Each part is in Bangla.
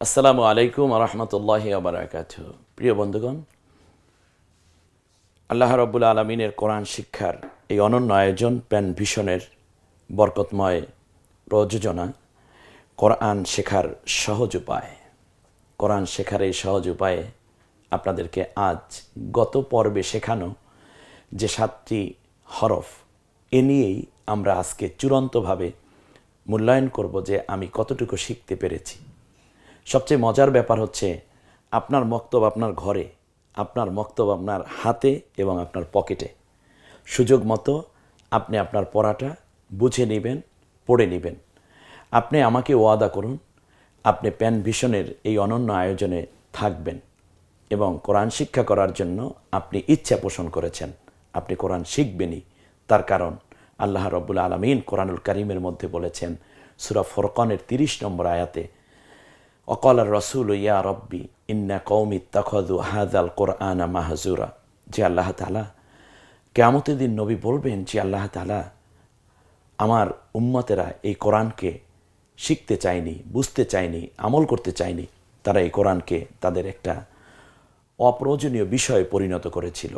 আসসালামু আলাইকুম রহমতুল্লাহি বারাকাতুহু। প্রিয় বন্ধুগণ, আল্লাহ রব্বুল আলমিনের কোরআন শিক্ষার এই অনন্য আয়োজন প্যান ভিশনের বরকতময় প্রযোজনা কোরআন শেখার সহজ উপায়। কোরআন শেখার এই সহজ উপায়ে আপনাদেরকে আজ গত পর্বে শেখানো যে 7টি হরফ, এ নিয়েই আমরা আজকে চূড়ান্তভাবে মূল্যায়ন করব যে আমি কতটুকু শিখতে পেরেছি। সবচেয়ে মজার ব্যাপার হচ্ছে আপনার মক্তব আপনার ঘরে, আপনার মক্তব আপনার হাতে এবং আপনার পকেটে। সুযোগ মতো আপনি আপনার পড়াটা বুঝে নেবেন, পড়ে নেবেন। আপনি আমাকে ওয়াদা করুন, আপনি প্যান ভিশনের এই অনন্য আয়োজনে থাকবেন এবং কোরআন শিক্ষা করার জন্য আপনি ইচ্ছা পোষণ করেছেন, আপনি কোরআন শিখবেনই। তার কারণ আল্লাহ রব্বুল আলামিন কোরআনুল কারীমের মধ্যে বলেছেন সূরা ফুরকানের 30 নম্বর আয়াতে, অকাল রসুল ইয়া রব্বি ইন্না কওমি ইত্তাখাযু হাযাল কোরআনা মাহজুরা। যে আল্লাহ তাআলা কিয়ামতের দিন নবী বলবেন যে আল্লাহ তাআলা আমার উম্মতেরা এই কোরআনকে শিখতে চায়নি, বুঝতে চায়নি, আমল করতে চায়নি। তারা এই কোরআনকে তাদের একটা অপ্রয়োজনীয় বিষয়ে পরিণত করেছিল।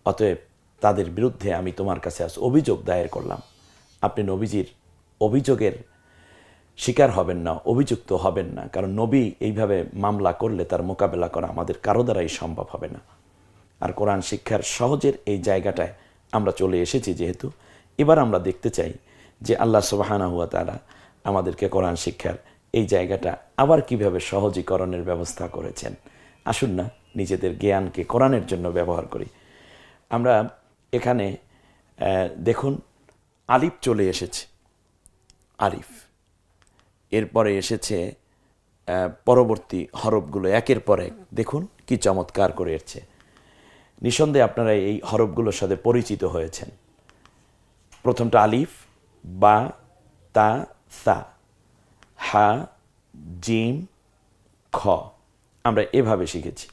অতএব তাদের বিরুদ্ধে আমি তোমার কাছে আজ অভিযোগ দায়ের করলাম। আপনি নবীজির অভিযোগের শিকার হবেন না, অভিযুক্ত হবেন না, কারণ নবী এইভাবে মামলা করলে তার মোকাবেলা করা আমাদের কারো দ্বারাই সম্ভব হবে না। আর কোরআন শিক্ষার সহজের এই জায়গাটায় আমরা চলে এসেছি যেহেতু, এবার আমরা দেখতে চাই যে আল্লাহ সুবহানাহু ওয়া তাআলা আমাদেরকে কোরআন শিক্ষার এই জায়গাটা আবার কিভাবে সহজীকরণের ব্যবস্থা করেছেন। আসুন না নিজেদের জ্ঞানকে কোরআনের জন্য ব্যবহার করি। আমরা এখানে দেখুন আলিফ চলে এসেছে, আলিফ। এরপরে এসেছে পরবর্তী হরফগুলো একের পর এক। দেখুন কি চমৎকার করে এসছে। নিঃসন্দেহে আপনারা এই হরফগুলোর সাথে পরিচিত হয়েছেন। প্রথমটা আলিফ, বা, তা, সা, হা, জিম, খ। আমরা এভাবে শিখেছি।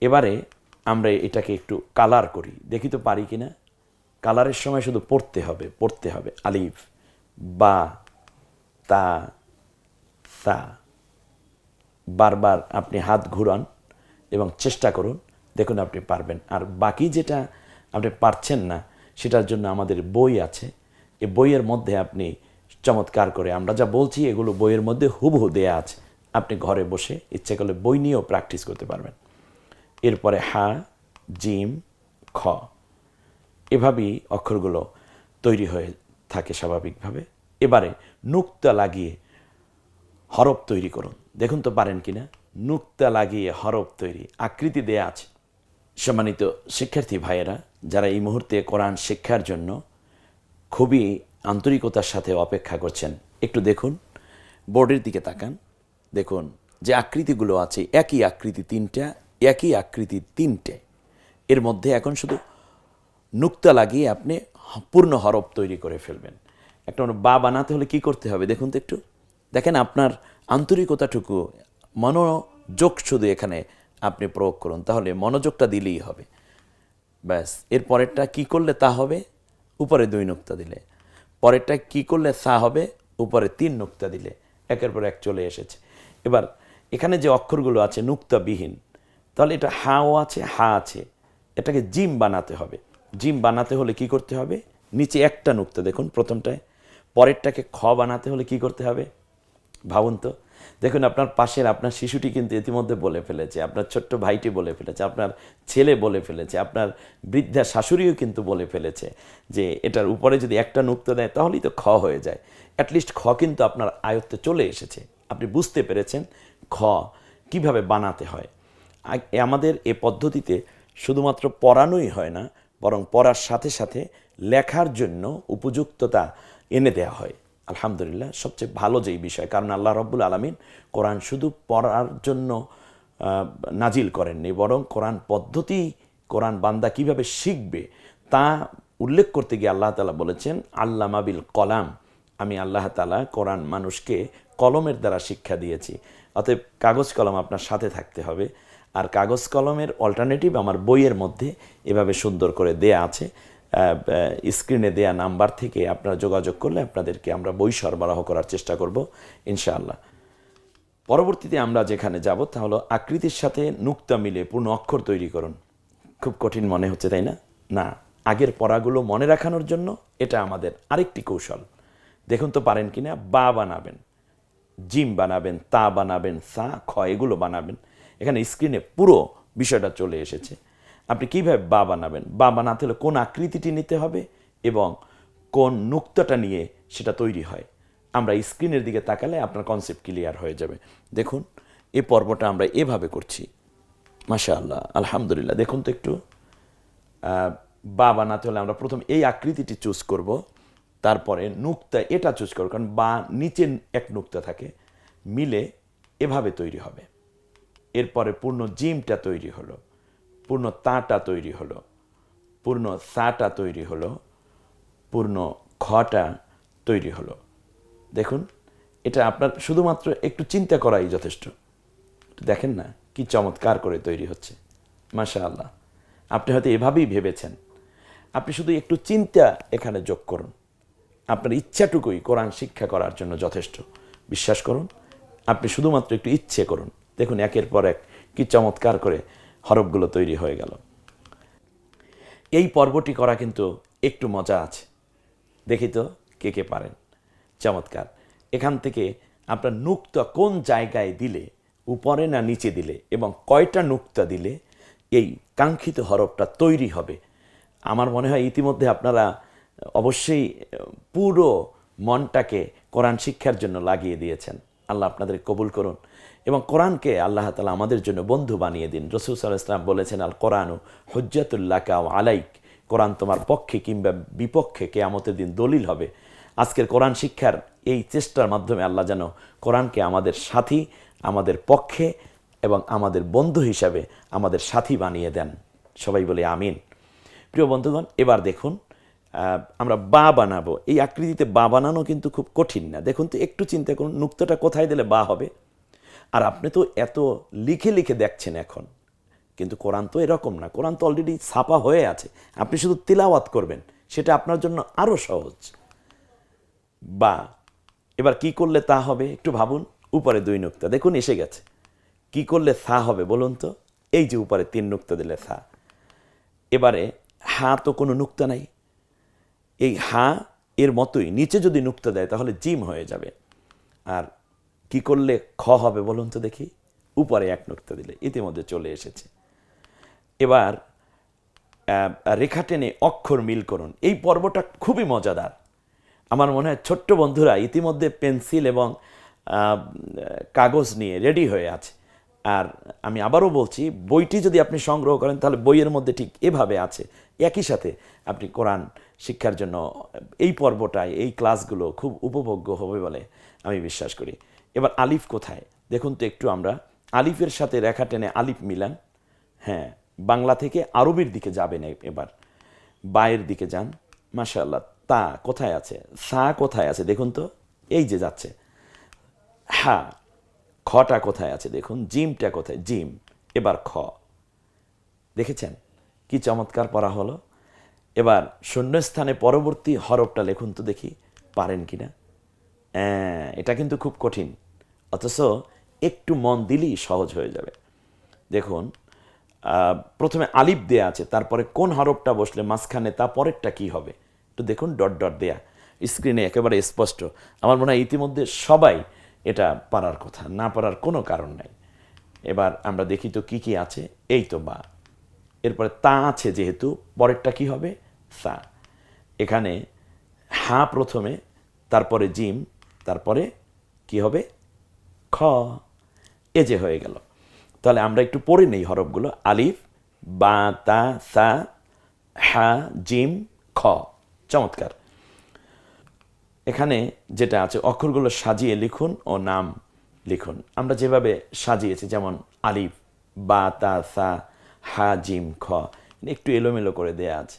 এবারে আমরা এটাকে একটু কালার করি, দেখি তো পারি কিনা। কালারের সময় শুধু পড়তে হবে আলিফ, বা, তা, সা। বারবার আপনি হাত ঘুরান এবং চেষ্টা করুন, দেখুন আপনি পারবেন। আর বাকি যেটা আপনি পারছেন না সেটার জন্য আমাদের বই আছে। এই বইয়ের মধ্যে আপনি চমৎকার করে আমরা যা বলছি এগুলো বইয়ের মধ্যে হুবহু দেয়া আছে। আপনি ঘরে বসে ইচ্ছে করলে বই নিয়েও প্র্যাকটিস করতে পারবেন। এরপরে হা, জিম, খ। এভাবেই অক্ষরগুলো তৈরি হয়ে থাকে স্বাভাবিকভাবে। এবারে নুক্তা লাগিয়ে হরফ তৈরি করুন, দেখুন তো পারেন কিনা। নুক্তা লাগিয়ে হরফ তৈরি, আকৃতি দেয়া আছে। সম্মানিত শিক্ষার্থী ভাইয়েরা, যারা এই মুহূর্তে কোরআন শিক্ষার জন্য খুবই আন্তরিকতার সাথে অপেক্ষা করছেন, একটু দেখুন, বোর্ডের দিকে তাকান। দেখুন যে আকৃতিগুলো আছে, একই আকৃতি তিনটা, একই আকৃতি তিনটে। এর মধ্যে এখন শুধু নুক্তা লাগিয়ে আপনি পূর্ণ হরফ তৈরি করে ফেলবেন। একটা বা বানাতে হলে কি করতে হবে দেখুন তো একটু। দেখেন আপনার আন্তরিকতাটুকু, মনোযোগ শুধু এখানে আপনি প্রয়োগ করুন, তাহলে মনোযোগটা দিলেই হবে। ব্যাস। এর পরেরটা কী করলে তা হবে, উপরে 2 নুক্তা দিলে। পরেরটা কী করলে সা হবে, উপরে 3 নুক্তা দিলে। একের পর এক চলে এসেছে। এবার এখানে যে অক্ষরগুলো আছে নুক্তাবিহীন, তাহলে এটা হাও আছে, হা আছে, এটাকে জিম বানাতে হবে। জিম বানাতে হলে কি করতে হবে, নিচে একটা নুক্তা দেখুন প্রথমটায়। পরেরটাকে খ বানাতে হলে কি করতে হবে ভাবুন তো। দেখুন আপনার পাশের আপনার শিশুটি কিন্তু ইতিমধ্যে বলে ফেলেছে, আপনার ছোট্ট ভাইটি বলে ফেলেছে, আপনার ছেলে বলে ফেলেছে, আপনার বৃদ্ধা শাশুড়িও কিন্তু বলে ফেলেছে যে এটার উপরে যদি একটা নুক্তা দেয় তাহলেই তো খ হয়ে যায়। অ্যাটলিস্ট খ কিন্তু আপনার আয়ত্তে চলে এসেছে, আপনি বুঝতে পেরেছেন খ কিভাবে বানাতে হয়। আমাদের এ পদ্ধতিতে শুধুমাত্র পড়ানোই হয় না, বরং পড়ার সাথে সাথে লেখার জন্য উপযুক্ততা এনে দেওয়া হয়। আলহামদুলিল্লাহ, সবচেয়ে ভালো যেই বিষয়, কারণ আল্লাহ রব্বুল আলামিন কোরআন শুধু পড়ার জন্য নাজিল করেননি, বরং কোরআন পদ্ধতি, কোরআন বান্দা কিভাবে শিখবে তা উল্লেখ করতে গিয়ে আল্লাহ তাআলা বলেছেন আল্লামা বিল কলাম। আমি আল্লাহ তাআলা কোরআন মানুষকে কলমের দ্বারা শিক্ষা দিয়েছি। অতএব কাগজ কলম আপনার সাথে থাকতে হবে। আর কাগজ কলমের অল্টারনেটিভ আমার বইয়ের মধ্যে এভাবে সুন্দর করে দেয়া আছে। স্ক্রিনে দেয়া নাম্বার থেকে আপনারা যোগাযোগ করলে আপনাদেরকে আমরা বই সরবরাহ করার চেষ্টা করব ইনশাআল্লাহ। পরবর্তীতে আমরা যেখানে যাব তা হলো আকৃতির সাথে নুক্তা মিলে পূর্ণ অক্ষর তৈরি করুন। খুব কঠিন মনে হচ্ছে, তাই না? না, আগের পড়াগুলো মনে রাখানোর জন্য এটা আমাদের আরেকটি কৌশল। দেখুন তো পারেন কিনা। বা বানাবেন, জিম বানাবেন, তা বানাবেন, সা, খ এগুলো বানাবেন। এখানে স্ক্রিনে পুরো বিষয়টা চলে এসেছে। আপনি কীভাবে বা বানাবেন, বা বানাতে হলে কোন আকৃতিটি নিতে হবে এবং কোন নুক্তাটা নিয়ে সেটা তৈরি হয়। আমরা স্ক্রিনের দিকে তাকালে আপনার কনসেপ্ট ক্লিয়ার হয়ে যাবে। দেখুন এই পর্বটা আমরা এভাবে করছি। মাশাআল্লাহ, আলহামদুলিল্লাহ। দেখুন তো একটু, বা বানাতে হলে আমরা প্রথম এই আকৃতিটি চুজ করব, তারপরে নুক্তা এটা চুজ করব, কারণ বা নিচে এক নুক্তা থাকে, মিলে এভাবে তৈরি হবে। এরপরে পূর্ণ জিমটা তৈরি হলো, পূর্ণ তাটা তৈরি হলো, পূর্ণ সাটা তৈরি হলো, পূর্ণ খটা তৈরি হলো। দেখুন এটা আপনার শুধুমাত্র একটু চিন্তা করাই যথেষ্ট। দেখেন না কি চমৎকার করে তৈরি হচ্ছে। মাশাআল্লাহ, আপনি হয়তো এভাবেই ভেবেছেন। আপনি শুধু একটু চিন্তা এখানে যোগ করুন, আপনার ইচ্ছাটুকুই কোরআন শিক্ষা করার জন্য যথেষ্ট। বিশ্বাস করুন, আপনি শুধুমাত্র একটু ইচ্ছে করুন। দেখুন একের পর এক কি চমৎকার করে হরফগুলো তৈরি হয়ে গেল। এই পর্বটি করা কিন্তু একটু মজা আছে। দেখি তো কে কে পারেন। চমৎকার। এখান থেকে আপনার নুক্তা কোন জায়গায় দিলে, উপরে না নিচে দিলে, এবং কয়টা নুক্তা দিলে এই কাঙ্ক্ষিত হরফটা তৈরি হবে। আমার মনে হয় ইতিমধ্যে আপনারা অবশ্যই পুরো মনটাকে কোরআন শিক্ষার জন্য লাগিয়ে দিয়েছেন। আল্লাহ আপনাদের কবুল করুন এবং কোরআনকে আল্লাহ তাআলা আমাদের জন্য বন্ধু বানিয়ে দিন। রাসূল সাল্লাল্লাহু আলাইহি ওয়াসাল্লাম বলেছেন, আল কোরআনু হুজ্জাতুল্লাকা ওয়া আলাইক। কোরআন তোমার পক্ষে কিংবা বিপক্ষে কিয়ামতের দিন দলিল হবে। আজকের কোরআন শিক্ষার এই চেষ্টার মাধ্যমে আল্লাহ যেন কোরআনকে আমাদের সাথী, আমাদের পক্ষে এবং আমাদের বন্ধু হিসাবে আমাদের সাথী বানিয়ে দেন। সবাই বলে আমিন। প্রিয় বন্ধুগণ, এবার দেখুন আমরা বা বানাবো। এই আকৃতিতে বা বানানো কিন্তু খুব কঠিন না। দেখুন তো একটু চিন্তা করুন, নুক্তাটা কোথায় দিলে বা হবে। আর আপনি তো এত লিখে লিখে দেখছেন এখন, কিন্তু কোরআন তো এরকম না। কোরআন তো অলরেডি ছাপা হয়ে আছে, আপনি শুধু তিলাওয়াত করবেন, সেটা আপনার জন্য আরও সহজ। বা এবার কি করলে তা হবে একটু ভাবুন। উপরে 2 নুক্তা, দেখুন এসে গেছে। কি করলে সা হবে বলুন তো? এই যে উপরে 3 নুক্তা দিলে সা। এবারে হা তো কোনো নুক্তা নাই, এই হা এর মতোই নিচে যদি নুক্তা দেয় তাহলে জিম হয়ে যাবে। আর কি করলে খ হবে বলুন তো দেখি? উপরে 1 নুক্তা দিলে। ইতিমধ্যে চলে এসেছে। এবার রেখা টেনে অক্ষর মিল করুন। এই পর্বটা খুবই মজাদার। আমার মনে হয় ছোট্ট বন্ধুরা ইতিমধ্যে পেন্সিল এবং কাগজ নিয়ে রেডি হয়ে আছে। আর আমি আবারও বলছি, বইটি যদি আপনি সংগ্রহ করেন তাহলে বইয়ের মধ্যে ঠিক এভাবে আছে। একই সাথে আপনি কোরআন শিক্ষার জন্য এই পর্বটায়, এই ক্লাসগুলো খুব উপভোগ্য হবে বলে আমি বিশ্বাস করি। এবার আলিফ কোথায় দেখুন তো একটু। আমরা আলিফের সাথে রেখা টেনে আলিফ মিলান। হ্যাঁ, বাংলা থেকে আরবির দিকে যাবেন। এবার বায়ের দিকে যান। মাশাআল্লাহ। তা কোথায় আছে? সা কোথায় আছে দেখুন তো? এই যে যাচ্ছে। হ্যাঁ, খটা কোথায় আছে দেখুন? জিমটা কোথায়? জিম। এবার খ। দেখেছেন কি চমৎকার পড়া হলো। এবার শূন্যস্থানে পরবর্তী হরফটা লিখুন তো দেখি, পারেন কিনা। এটা কিন্তু খুব কঠিন, অথচ একটু মন দিলেই সহজ হয়ে যাবে। দেখুন প্রথমে আলিফ দেয়া আছে, তারপরে কোন হরফটা বসলে মাঝখানে তা পরেরটা কি হবে একটু দেখুন। ডট ডট দেয়া স্ক্রিনে একেবারে স্পষ্ট। আমার মনে হয় ইতিমধ্যে সবাই এটা পারার কথা, না পারার কোনো কারণ নাই। এবার আমরা দেখি তো কি কি আছে। এই তো বা, এরপরে তা আছে যেহেতু, পরেরটা কি হবে? সা। এখানে হা প্রথমে, তারপরে জিম, তারপরে কি হবে? খ। এ যে হয়ে গেল। তাহলে আমরা একটু পড়ে নেই হরফগুলো। আলিফ, বা, তা, সা, হা, জিম, খ। চমৎকার। এখানে যেটা আছে অক্ষরগুলো সাজিয়ে লিখুন ও নাম লিখুন। আমরা যেভাবে সাজিয়েছি, যেমন আলিফ, বা, তা, সা, হা, জিম, খ, একটু এলোমেলো করে দেয়া আছে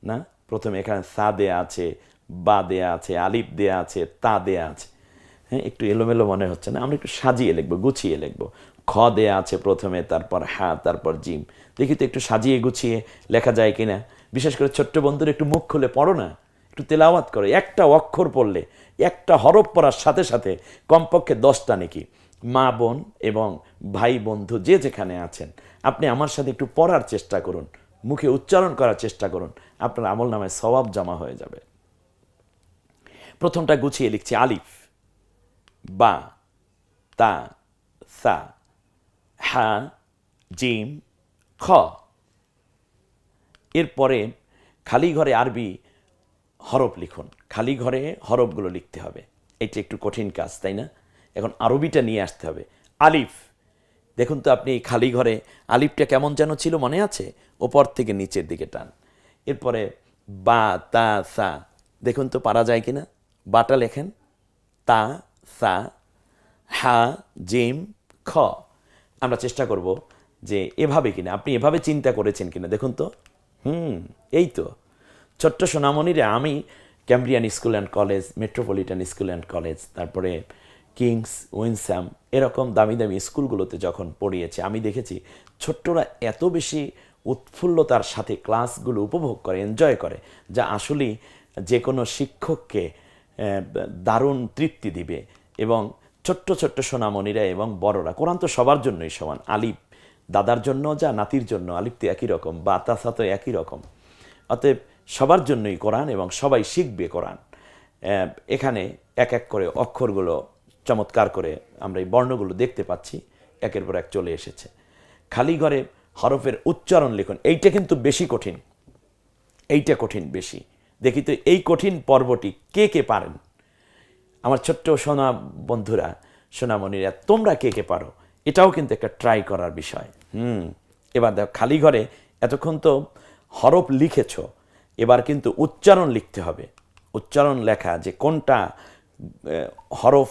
না? প্রথমে এখানে সা দেয়া আছে, বা দেয়া আছে, আলিফ দেয়া আছে, তা দেয়া আছে। হ্যাঁ, একটু এলোমেলো মনে হচ্ছে না? আমরা একটু সাজিয়ে লিখবো, গুছিয়ে লিখবো। খ দেয়া আছে প্রথমে, তারপর হা, তারপর জিম। দেখি তো একটু সাজিয়ে গুছিয়ে লেখা যায় কিনা। বিশেষ করে ছোট্ট বন্ধুরা একটু মুখ খুলে পড়ো না, একটু তেলাওয়াত করো। একটা অক্ষর পড়লে, একটা হরফ পড়ার সাথে সাথে কমপক্ষে 10টা নাকি মা বোন এবং ভাই বন্ধু যে যেখানে আছেন, আপনি আমার সাথে একটু পড়ার চেষ্টা করুন, মুখে উচ্চারণ করার চেষ্টা করুন, আপনার আমল নামায় সওয়াব জমা হয়ে যাবে। প্রথমটা গুছিয়ে লিখছি, আলিফ, বা, তা, সা, হা, জিম, খ। এরপরে খালি ঘরে আরবি হরফ লিখুন, খালি ঘরে হরফগুলো লিখতে হবে। এটা একটু কঠিন কাজ, তাই না? এখন আরবিটা নিয়ে আসতে হবে। আলিফ, দেখুন তো আপনি খালি ঘরে আলিফটা কেমন যেন ছিল, মনে আছে? ওপর থেকে নিচের দিকে টান। এরপরে বা, তা, সা, দেখুন তো পারা যায় কিনা। বাটা লেখেন, তা, সা, হা, জিম, খ। আমরা চেষ্টা করব যে এভাবে কিনা, আপনি এভাবে চিন্তা করেছেন কিনা দেখুন তো। এই তো ছোট্ট সোনামণিরা, আমি Cambrian school and college, metropolitan school and college, তারপরে কিংস, উইনস্যাম, এরকম দামি দামি স্কুলগুলোতে যখন পড়িয়েছে, আমি দেখেছি ছোট্টরা এত বেশি উৎফুল্লতার সাথে ক্লাসগুলো উপভোগ করে, এনজয় করে, যা আসলেই যে কোনো শিক্ষককে দারুণ তৃপ্তি দিবে। এবং ছোট্ট ছোট্ট সোনামণিরা এবং বড়রা, কোরআন তো সবার জন্যই সমান। আলিফ দাদার জন্য যা নাতির জন্য আলিফ তো একই রকম, বা তাসা তো একই রকম। অতএব সবার জন্যই কোরআন এবং সবাই শিখবে কোরআন। এখানে এক এক করে অক্ষরগুলো চমৎকার করে আমরা এই বর্ণগুলো দেখতে পাচ্ছি, একের পর এক চলে এসেছে। খালি ঘরে হরফের উচ্চারণ লিখুন, এইটা কিন্তু বেশি কঠিন, এইটা কঠিন বেশি। দেখি তো এই কঠিন পর্বটি কে কে পারেন? আমার ছোট্ট সোনা বন্ধুরা, সোনামণিরা, তোমরা কে কে পারো? এটাও কিন্তু একটা ট্রাই করার বিষয়। এবার দেখো, খালি ঘরে এতক্ষণ তো হরফ লিখেছ, এবার কিন্তু উচ্চারণ লিখতে হবে। উচ্চারণ লেখা, যে কোনটা হরফ,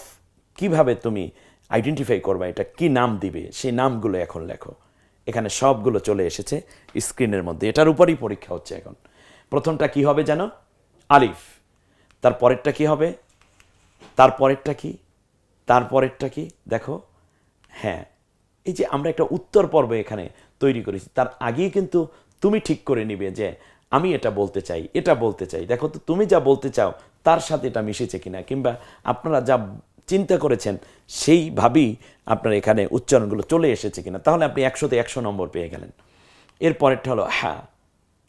কিভাবে তুমি আইডেন্টিফাই করবে, এটা কি নাম দিবে, সেই নামগুলো এখন লেখো। এখানে সবগুলো চলে এসেছে স্ক্রিনের মধ্যে, এটার উপরই পরীক্ষা হচ্ছে এখন। প্রথমটা কি হবে যেন? আলিফ। তার পরেরটা কি হবে? তারপরেরটা কি? তারপরেরটা কি? দেখো, হ্যাঁ, এই যে আমরা একটা উত্তর পর্ব এখানে তৈরি করেছি, তার আগেই কিন্তু তুমি ঠিক করে নিবে যে আমি এটা বলতে চাই, এটা বলতে চাই। দেখো তো তুমি যা বলতে চাও তার সাথে এটা মিশেছে কিনা, কিংবা আপনারা যা চিন্তা করেছেন সেইভাবেই আপনার এখানে উচ্চারণগুলো চলে এসেছে কিনা। তাহলে আপনি 100তে 100 নম্বর পেয়ে গেলেন। এরপরেরটা হলো হ্যাঁ।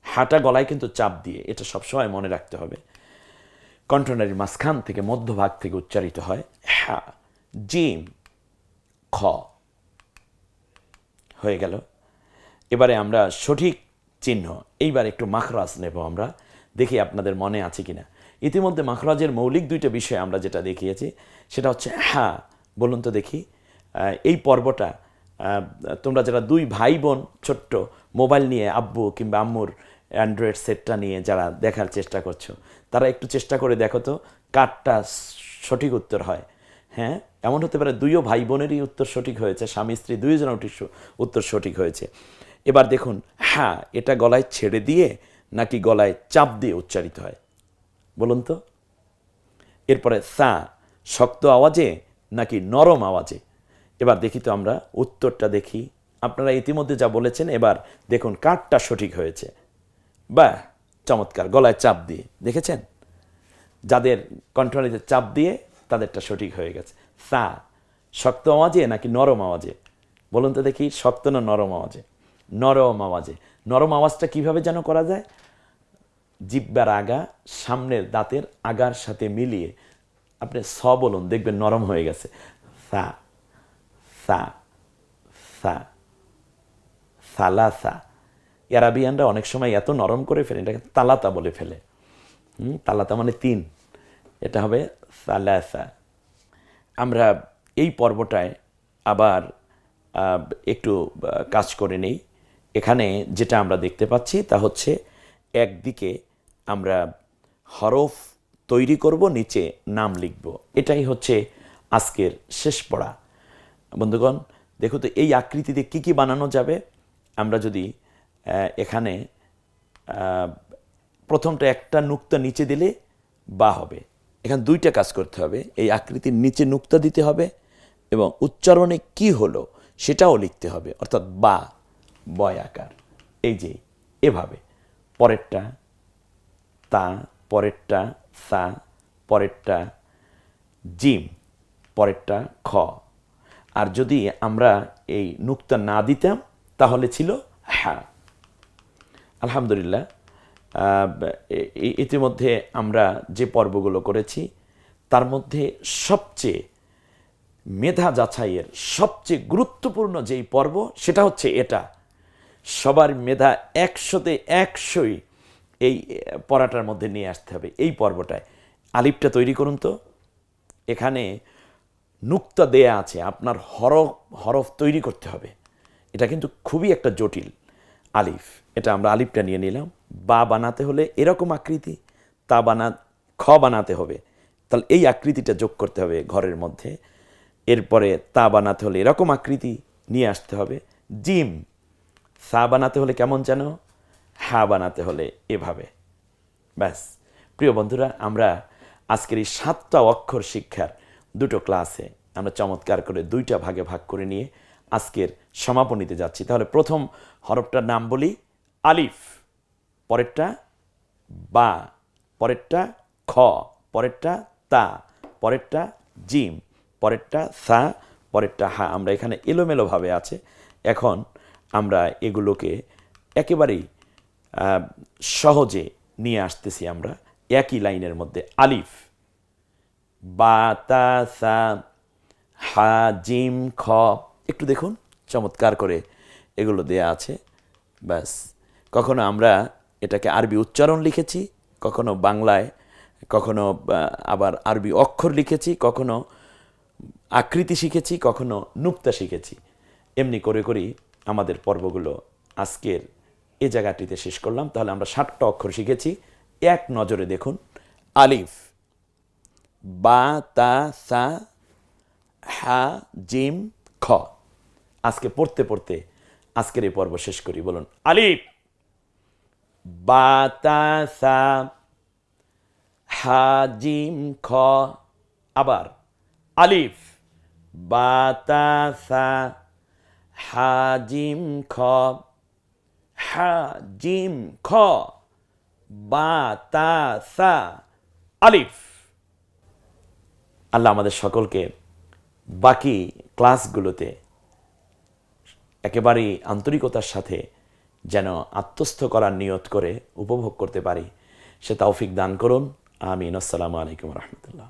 হাঁটা গলায় কিন্তু চাপ দিয়ে, এটা সবসময় মনে রাখতে হবে। কণ্ঠনালীর মাঝখান থেকে, মধ্যভাগ থেকে উচ্চারিত হয় হ্যাঁ। জিম, খ। হয়ে গেল। এবারে আমরা সঠিক চিহ্ন, এইবার একটু মাখরাজ নেব আমরা, দেখি আপনাদের মনে আছে কিনা। ইতিমধ্যে মাখরাজের মৌলিক দুইটা বিষয় আমরা যেটা দেখিয়েছি, সেটা হচ্ছে হ্যাঁ। বলুন তো দেখি, এই পর্বটা তোমরা যারা দুই ভাই বোন ছোট্ট মোবাইল নিয়ে, আব্বু কিংবা আম্মুর অ্যান্ড্রয়েড সেটটা নিয়ে যারা দেখার চেষ্টা করছো, তারা একটু চেষ্টা করে দেখো তো কারটা সঠিক উত্তর হয়। হ্যাঁ, এমন হতে পারে দুইও ভাই বোনেরই উত্তর সঠিক হয়েছে, স্বামী স্ত্রী দুইজনের উত্তর সঠিক হয়েছে। এবার দেখুন, হ্যাঁ, এটা গলায় ছেড়ে দিয়ে নাকি গলায় চাপ দিয়ে উচ্চারিত হয়, বলুন তো। এরপরে সা, শক্ত আওয়াজে নাকি নরম আওয়াজে? এবার দেখি তো আমরা উত্তরটা দেখি। আপনারা ইতিমধ্যে যা বলেছেন, এবার দেখুন কারটা সঠিক হয়েছে। বাহ, চমৎকার, গলায় চাপ দিয়ে। দেখেছেন, যাদের কণ্ঠনালীতে চাপ দিয়ে তাদেরটা সঠিক হয়ে গেছে। সা, শক্ত আওয়াজে নাকি নরম আওয়াজে? বলুন তো দেখি, শক্ত না নরম আওয়াজে? নরম আওয়াজে। নরম আওয়াজটা কিভাবে যেন করা যায়? জিহ্বার আগা সামনের দাঁতের আগার সাথে মিলিয়ে আপনি স বলুন, দেখবেন নরম হয়ে গেছে। সা, সা, সা, সালাসা। আরাবিয়ানরা অনেক সময় এত নরম করে ফেলে, এটাকে তালাতা বলে ফেলে। তালাতা মানে 3, এটা হবে সালাসা। আমরা এই পর্বটায় আবার একটু কাজ করে নেই। এখানে যেটা আমরা দেখতে পাচ্ছি তা হচ্ছে, একদিকে আমরা হরফ তৈরি করব, নিচে নাম লিখব। এটাই হচ্ছে আজকের শেষ পড়া। বন্ধুগণ, দেখো তো এই আকৃতিতে কি কি বানানো যাবে। আমরা যদি এখানে প্রথমটা একটা নুক্তা নিচে দিলে বা হবে। এখানে দুইটা কাজ করতে হবে, এই আকৃতির নিচে নুক্তা দিতে হবে এবং উচ্চারণে কি হলো সেটাও লিখতে হবে, অর্থাৎ বা, বয় আকার। এই যে এভাবে, পরেরটা তা, পরেরটা সা, পরেরটা জিম, পরেরটা খ। আর যদি আমরা এই নুক্তা না দিতাম তাহলে ছিল হা। আলহামদুলিল্লাহ, ইতিমধ্যে আমরা যে পর্বগুলো করেছি তার মধ্যে সবচেয়ে মেধা যাচাইয়ের সবচেয়ে গুরুত্বপূর্ণ যেই পর্ব সেটা হচ্ছে এটা। সবার মেধা 100-তে 100 এই পড়াটার মধ্যে নিয়ে আসতে হবে। এই পর্বটায় আলিফটা তৈরি করুন তো। এখানে নুক্তা দেয়া আছে, আপনার হরফ তৈরি করতে হবে। এটা কিন্তু খুবই একটা জটিল আলিফ। এটা আমরা আলিফটা নিয়ে নিলাম। বা বানাতে হলে এরকম আকৃতি, খ বানাতে হবে, তাহলে এই আকৃতিটা যোগ করতে হবে ঘরের মধ্যে। এরপরে তা বানাতে হলে এরকম আকৃতি নিয়ে আসতে হবে। জিম, সা বানাতে হলে কেমন যেন, হা বানাতে হলে এভাবে। ব্যাস প্রিয় বন্ধুরা, আমরা আজকের এই 7টা অক্ষর শিক্ষার 2টো ক্লাসে আমরা চমৎকার করে 2টা ভাগে ভাগ করে নিয়ে আজকের সমাপনীতে যাচ্ছি। তাহলে প্রথম হরফটার নাম বলি আলিফ, পরেরটা বা, পরেরটা খ, পরেরটা তা, পরেরটা জিম, পরেরটা সা, পরেরটা হা। আমরা এখানে এলোমেলোভাবে আছে। এখন আমরা এগুলোকে একেবারেই সহজে নিয়ে আসতেছি আমরা একই লাইনের মধ্যে। আলিফ, বা, তা, সা, হা, জিম, খ। একটু দেখুন চমৎকার করে এগুলো দেয়া আছে। ব্যাস, কখনো আমরা এটাকে আরবি উচ্চারণ লিখেছি, কখনো বাংলায়, কখনো আবার আরবি অক্ষর লিখেছি, কখনো আকৃতি শিখেছি, কখনো নুক্তা শিখেছি। এমনি করে করেই আমাদের পর্বগুলো আজকের এ জায়গাটিতে শেষ করলাম। তাহলে আমরা 7টা অক্ষর শিখেছি। এক নজরে দেখুন, আলিফ, বা, তা, সা, হা, জিম, খ। আজকে পড়তে পড়তে আজকের এই পর্ব শেষ করি। বলুন আলিফ, বা, তা, সা, হা, জিম, খ। আবার আলিফ, বা, তা, সা, হা, জিম, খ, হা, জিম, খ, বা, তা, সা, আলিফ। আল্লাহ আমাদের সকলকে বাকি ক্লাসগুলোতে একেবারেই আন্তরিকতার সাথে যেন আত্মস্থ করার নিয়ত করে উপভোগ করতে পারি, সে তৌফিক দান করুন। আমিন। আসসালামু আলাইকুম রহমতুল্লাহ।